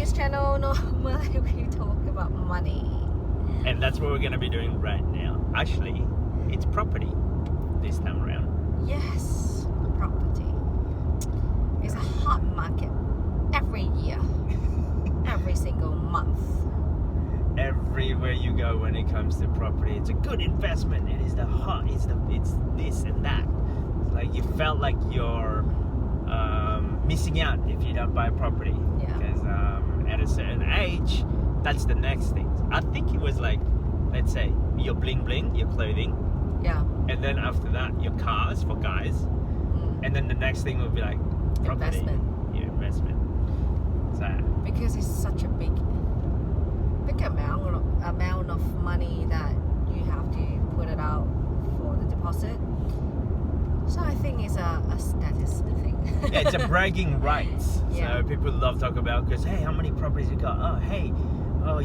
this channel, normally we talk about money. And that's what we're going to be doing right now. Actually, it's property this time around. Yes, property. It's a hot market every year, every single month. Everywhere you go when it comes to property, it's a good investment. It is it's this and that. It's like you felt like you're missing out if you don't buy property. Yeah. Because at a certain age, that's the next thing. I think it was like, let's say, your bling bling, your clothing. Yeah. And then after that, your cars for guys. And then the next thing will be like property. Investment. Yeah, investment. So Because it's such a big amount of money that you have to put it out for the deposit. So I think it's a status thing. yeah, it's a bragging rights. Yeah. So people love talk about because hey, how many properties you got? Oh, hey,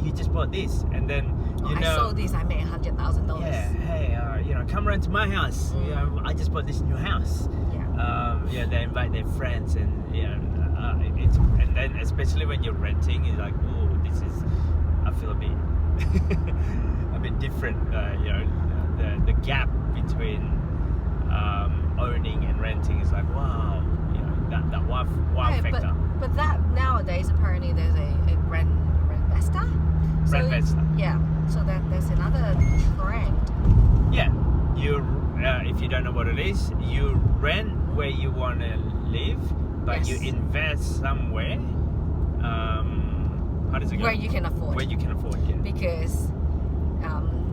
you just bought this, and then you know. I sold this. I made $100,000. Yeah, hey, come around to my house. You know, I just bought this new house. Yeah. They invite their friends, and and then especially when you're renting, it's like, oh, I feel a bit different. The gap between owning and renting is like, wow, that wow factor. But that nowadays apparently there's a Rent-vesta. Rent-vesta. Yeah. So there's another trend. Yeah, if you don't know what it is, you rent where you want to live, but you invest somewhere. How does it go? Where you can afford. Where you can afford, yeah. Because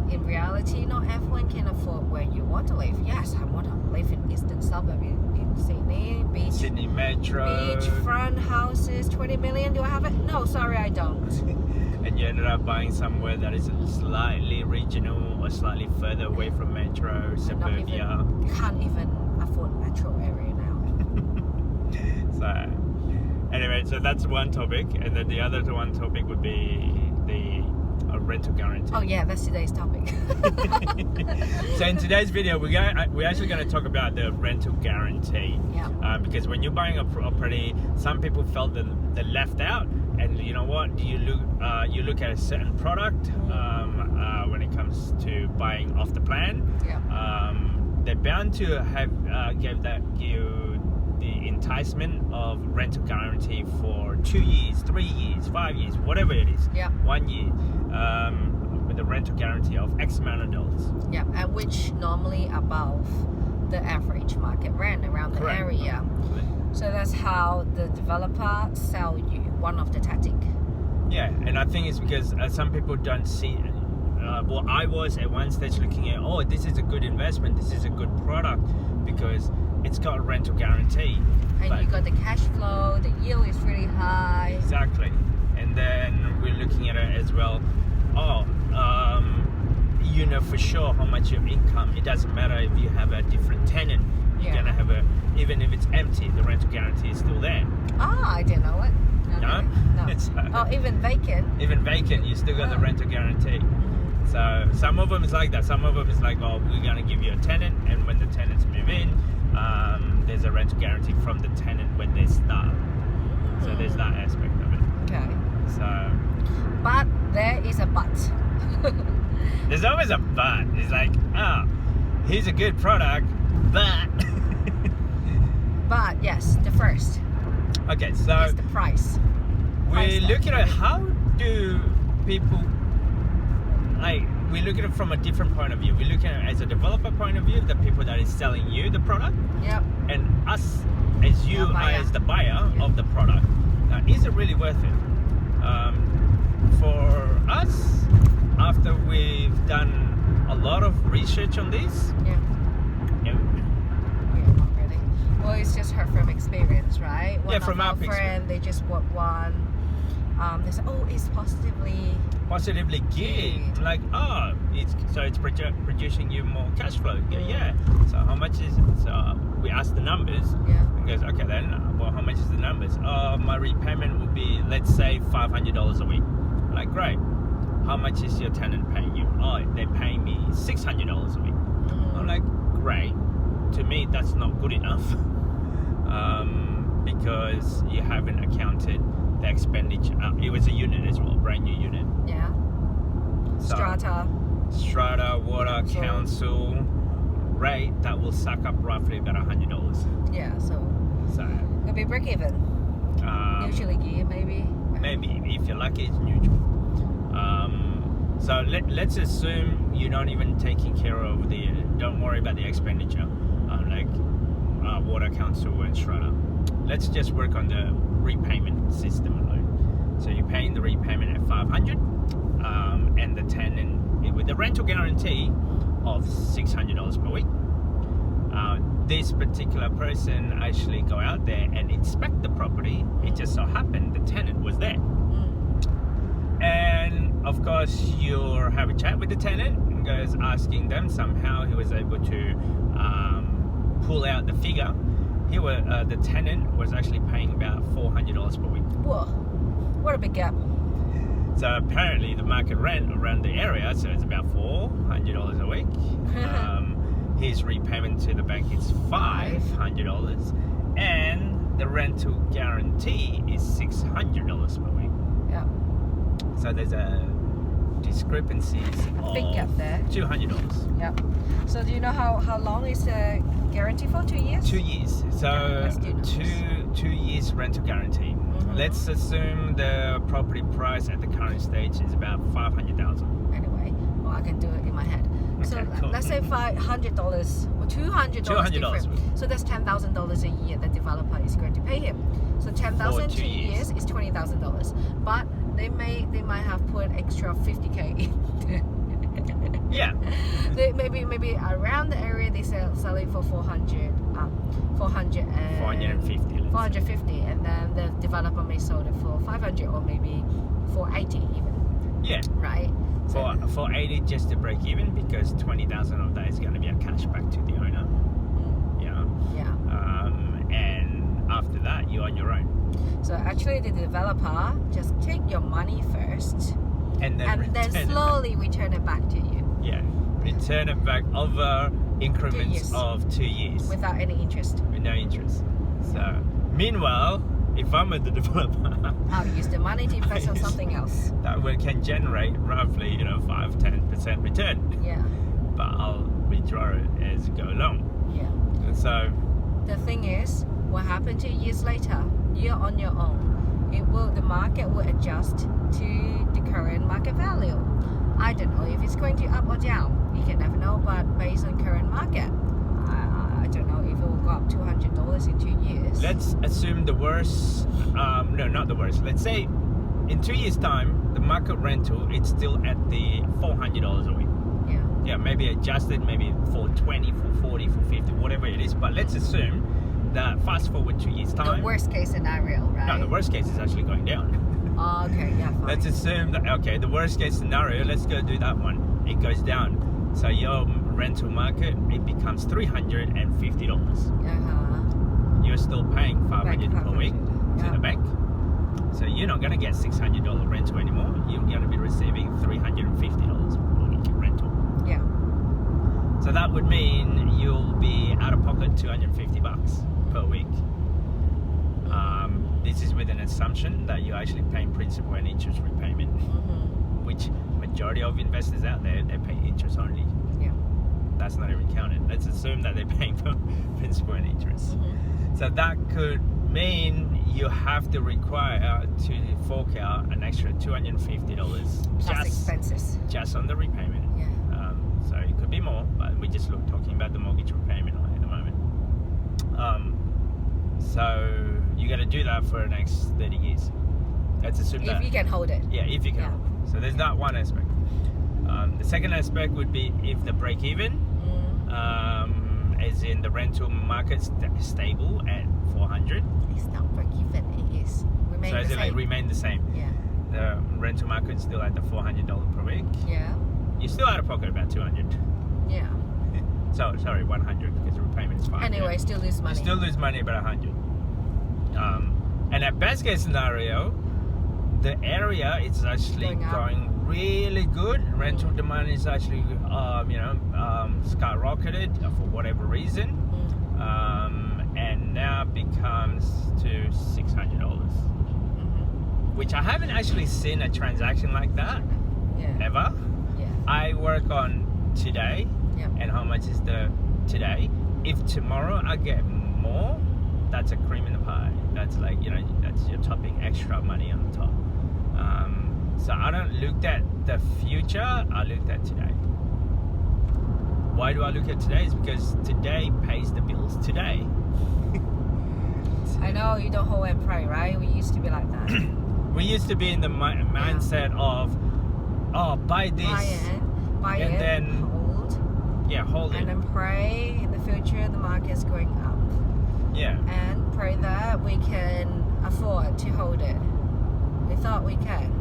in reality, not everyone can afford where you want to live. Yes, I want to live in eastern suburb in Sydney, beach. Sydney Metro. Beachfront houses, 20 million. Do I have it? No, sorry, I don't. And you ended up buying somewhere that is slightly regional or slightly further away from metro, suburbia. You can't even afford metro area now. So, anyway, so that's one topic, and then the other one topic would be the rental guarantee. Oh yeah, that's today's topic. So in today's video, we're actually going to talk about the rental guarantee. Yeah. Because when you're buying a property, some people felt that they're left out, and you know what? You look at a certain product when it comes to buying off the plan. Yeah. They're bound to have give you the enticement of rental guarantee for 2 years, 3 years, 5 years, whatever it is. Yeah. 1 year. With a rental guarantee of X amount of dollars. Yeah, and which normally above the average market rent around the area. So that's how the developer sell you one of the tactic. Yeah, and I think it's because some people don't see. I was at one stage looking at, this is a good investment, this is a good product because it's got a rental guarantee. And you got the cash flow, the yield is really high. Exactly. And then we're looking at it as well. You know for sure how much your income. It doesn't matter if you have a different tenant. You're gonna have even if it's empty, the rental guarantee is still there. I didn't know it. Okay. No. Even vacant. Even vacant, you still got the rental guarantee. So some of them is like that. Some of them is like, we're gonna give you a tenant, and when the tenants move in, there's a rental guarantee from the tenant when they start. So there's that aspect of it. Okay. So. But there is a but. There's always a but. It's like, here's a good product, but. But yes, the first. Okay, so. It's the price. We're looking at how do people. We look at it from a different point of view. We're looking at it as a developer point of view, the people that is selling you the product. Yep. And us as you as the buyer of the product. Now, is it really worth it? For us, after we've done a lot of research on this, no. Yeah, not really. Well, it's just heard from experience, right? One from our friend, they just bought one. They said, it's positively geared. Like, it's producing you more cash flow. Yeah. So how much is it? So we asked the numbers. Yeah. And goes, okay then, well, how much is the numbers? My repayment will be, let's say, $500 a week. Like, great. How much is your tenant paying you? They're paying me $600 a week. I'm like, great. To me, that's not good enough. Because you haven't accounted the expenditure. It was a unit as well, brand new unit. Yeah. So, strata, water, council rate, that will suck up roughly about $100. Yeah, so it'll be break even. Usually gear, maybe. Maybe if you're lucky, it's neutral. So let's assume you're not even taking care of don't worry about the expenditure, like water, council, and strata. Let's just work on the repayment system alone. So you're paying the repayment at $500, and the tenant with the rental guarantee of $600 per week. This particular person actually go out there and inspect the property. It just so happened the tenant was there. And of course, you'll have a chat with the tenant and goes asking them. Somehow he was able to pull out the figure. The tenant was actually paying about $400 per week. Whoa, what a big gap. So apparently the market rent around the area, so it's about $400 a week. His repayment to the bank is $500, and the rental guarantee is $600 per week. Yeah. So there's a discrepancy of big gap there. $200. Yeah. So do you know how long is the guarantee for? 2 years? 2 years. So let's do numbers. 2 years rental guarantee. Let's assume the property price at the current stage is about $500,000. Anyway, well, I can do it in my head. So Okay, cool. let's say $500 or $200 different. So that's $10,000 a year the developer is going to pay him. So $10,000 2 2 years is $20,000. But they might have put extra $50K in. Yeah. maybe around the area they sell it for 450. 450, and then the developer may sold it for 500 or maybe 480 even. Yeah. Right. For 80 just to break even, because 20,000 of that is going to be a cash back to the owner. Yeah. And after that, you're on your own. So actually, the developer just take your money first, and then slowly return it back to you. Yeah, return it back over increments of 2 years without any interest. With no interest. So, meanwhile, if I'm a developer, I'll use the money to invest on something else. That can generate roughly 5-10% return. Yeah. But I'll withdraw it as you go along. Yeah. And so the thing is, what happened 2 years later? You're on your own. The market will adjust to the current market value. I don't know if it's going to up or down. You can never know, but based on current market, I don't know if it will go up $200 in 2 years. Let's assume the worst. No, not the worst. Let's say in 2 years' time, the market rental it's still at the $400 a week. Yeah. Yeah, maybe adjusted, maybe $420, $440, $450, whatever it is. But let's assume that fast forward 2 years' time. The worst case scenario, right? No, the worst case is actually going down. Oh, okay, yeah, fine. Let's assume that, okay, the worst case scenario, let's go do that one. It goes down. So your rental market, it becomes $350. You're still paying $500 per week to the bank. So you're not going to get $600 rental anymore. You're going to be receiving $350 per week rental. Yeah. So that would mean you'll be out of pocket $250 per week. This is with an assumption that you're actually paying principal and interest repayment, which majority of investors out there, they pay interest only. Yeah. That's not even counted. Let's assume that they're paying for principal and interest. So that could mean you have to require to fork out an extra $250 Plus expenses. Just on the repayment. Yeah. So it could be more, but we just talking about the mortgage repayment at the moment. So you got to do that for the next 30 years. Let's assume if you can hold it. Yeah, if you can hold it. So there's that one aspect. The second aspect would be if the break even, as in the rental market stable at 400. It's not break even. It is remain the same. Remain the same. Yeah. The rental market is still at the $400 per week. Yeah. You're still out of pocket about 200. Yeah. So sorry, 100 because the repayment is 5. Anyway, still lose money. You still lose money about 100. And at best case scenario, the area is actually going really good. Rental demand is actually, skyrocketed for whatever reason, and now becomes to $600. which I haven't actually seen a transaction like that Yeah. ever. Yeah. I work on today Yeah. and how much is the today. If tomorrow I get more, that's a cream in the pie. That's like, you know, that's you're topping extra money on the top. So I don't look at the future, I look at today. Why do I look at today? Is because today pays the bills today. I know you don't hold and pray, right? We used to be like that. We used to be in the mindset of, oh, buy this, Buy and it, then hold and it. then pray in the future the market's going up. Yeah. And pray that we can afford to hold it. We thought we can.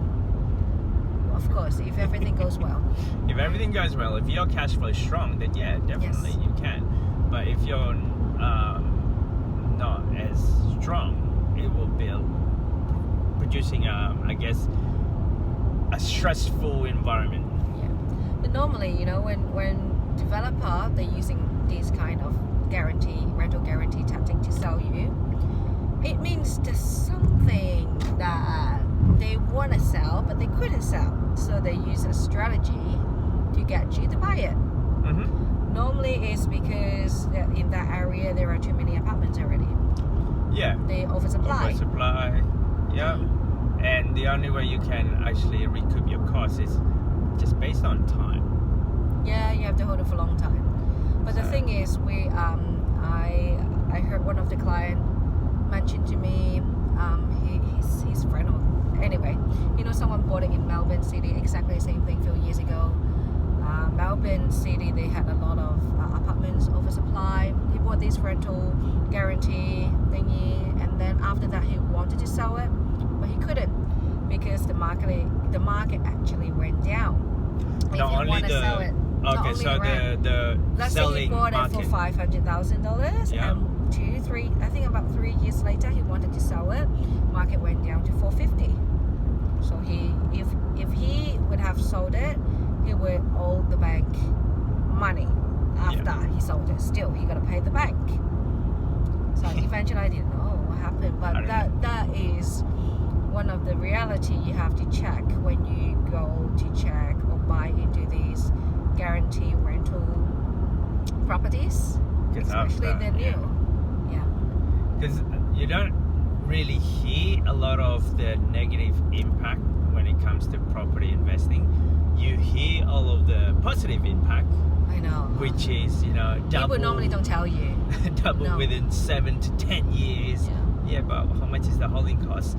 Of course, if everything goes well. If everything goes well, if your cash flow is strong, then yeah, definitely Yes. you can. But if you're not as strong, it will be producing, I guess, a stressful environment. Yeah. But normally, you know, when developer they're using this kind of rental guarantee tactic to sell you, it means there's something that they want to sell but they couldn't sell, so they use a strategy to get you to buy it. Mm-hmm. Normally it's because in that area there are too many apartments already. Yeah. They oversupply. Yeah. And the only way you can actually recoup your costs is just based on time. Yeah, you have to hold it for a long time. But the So- thing is, I heard one of the client mention to me, his friend, anyway, you know, someone bought it in Melbourne City, exactly the same thing a few years ago. Melbourne City, they had a lot of apartments oversupply. He bought this rental guarantee thingy, and then after that he wanted to sell it, but he couldn't because the market actually went down. If Not you only want to the- sell it, not Okay, only so rent. the Let's say selling he bought it for market. $500,000, Yeah. and about 3 years later, he wanted to sell it. Market went down to $450. So if he would have sold it, he would owe the bank money after he sold it. Still, he got to pay the bank. So eventually, I didn't know what happened, but I don't that is one of the reality you have to check when you go to check or buy into these guarantee rental properties, 'Cause especially after- the new. Yeah. Because you don't really hear a lot of the negative impact when it comes to property investing. You hear all of the positive impact, I know. which is, you know, double. People normally don't tell you. double No. within 7 to 10 years. Yeah, but how much is the holding cost?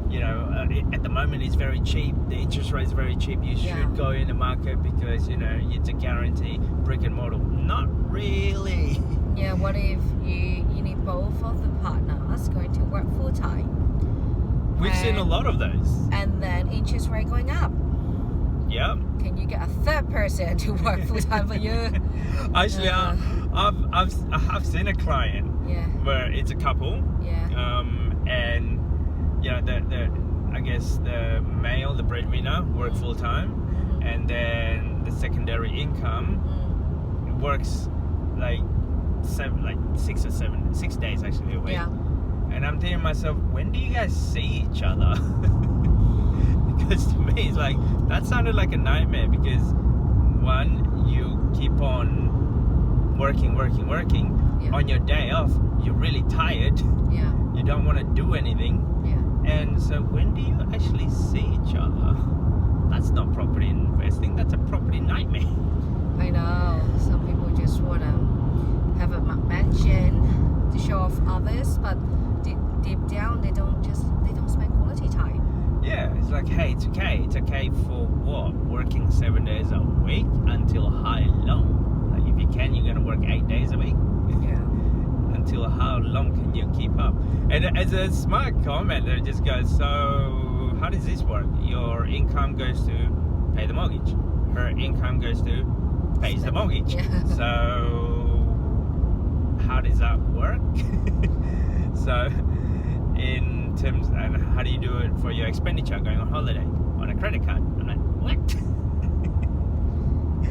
You know, at the moment it's very cheap. The interest rate is very cheap. You should Yeah. go in the market because, you know, it's a guarantee brick and mortar. Not really. Yeah, what if you need both of the partners going to work full time, We've seen a And- lot of those. and then interest rate going up? Yeah. Can you get a third person to work full time for you? Actually, Uh. I've seen a client Yeah, where it's a couple, yeah, and you know I guess the male, the breadwinner, work full time, Mhm. and then the secondary income Mm. works like 6 days actually a week. Yeah, And I'm thinking to myself, when do you guys see each other? Because to me, it's like, that sounded like a nightmare because one, you keep on working. Yeah. On your day off, you're really tired. yeah, You don't want to do anything. yeah. And so when do you actually see each other? That's not property investing, that's a property nightmare. I know. Some people just wanna have a mansion to show off others, but deep down they don't spend quality time. Yeah, it's like, hey, it's okay. It's okay for what? Working 7 days a week until how long? Like, if you can, you're gonna work 8 days a week. Yeah. Until how long can you keep up? And as a smart commenter, it just goes, so how does this work? Your income goes to pay the mortgage. Her income goes to pays the mortgage. Yeah. So how does that work? So in terms, and how do you do it for your expenditure going on holiday on a credit card? I'm like, what?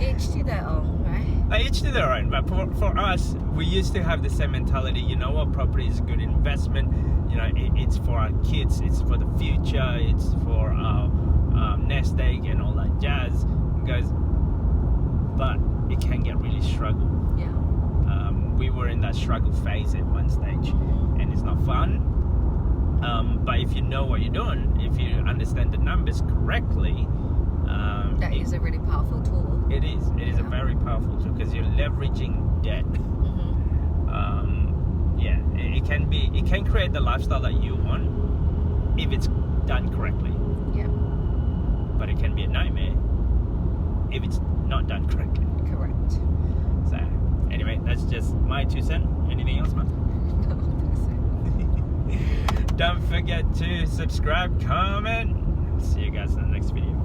Each to their own, right? Like, each to their own. But for us, we used to have the same mentality. You know what? Property is a good investment. You know, it's for our kids. It's for the future. It's for our nest egg and all that jazz. Guys, but it can get really struggle. Yeah. We were in that struggle phase at one stage, and it's not fun. But if you know what you're doing, if you understand the numbers correctly, That is a really powerful tool. It is. It is a very powerful tool because you're leveraging debt. Yeah, it can be. It can create the lifestyle that you want if it's done correctly. Yeah. But it can be a nightmare if it's not done correctly. Correct. So, anyway, that's just my 2 cents. Anything else, man? No, that's it. Don't forget to subscribe, comment. See you guys in the next video.